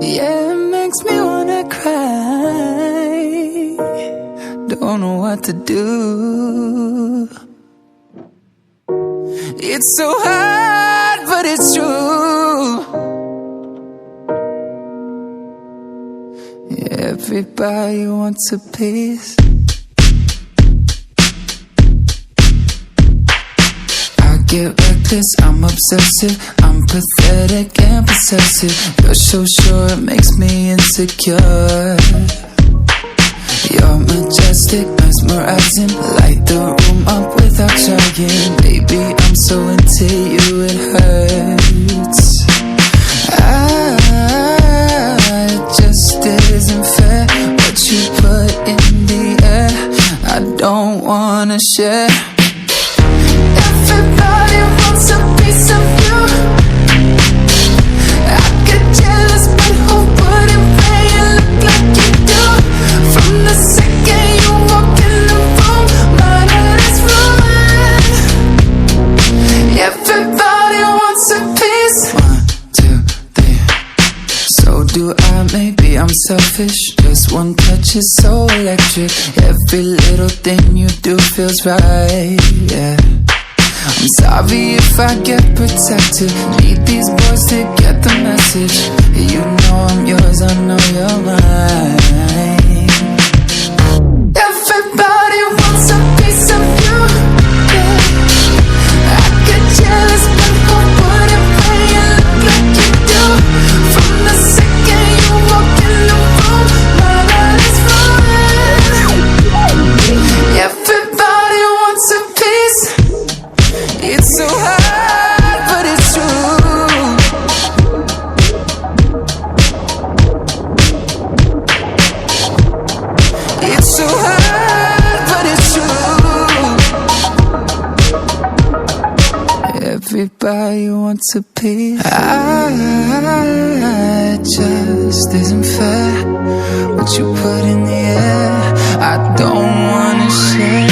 Yeah, it makes me wanna cry. Don't know what to do. It's so hard, but it's true. Everybody wants a piece. I get reckless, I'm obsessive, I'm pathetic and possessive. You're so sure it makes me insecure. You're majestic, mesmerizing, light the room up without trying. Baby, I'm so into you, it hurts. It just isn't fair what you put in the air. I don't wanna share. Everybody wants a piece of you. I get jealous, but who wouldn't pay you look like you do? From the second you walk in the room, my heart is ruined. Everybody wants a piece. 1, 2, 3. So do I, maybe I'm selfish. Just one touch is so electric. Every little thing you do feels right, yeah. I'm sorry if I get protected. Need these boys to get the message. You know I'm yours, I know you're mine. Everybody wants a piece of you, yeah. I get jealous, but who wouldn't pay you look like you do? From the second you walk in the room, my heart is ruined. Everybody wants a piece. It's so hard, but it's true. It's so hard, but it's true. Everybody wants a piece. It just isn't fair what you put in the air. I don't wanna share.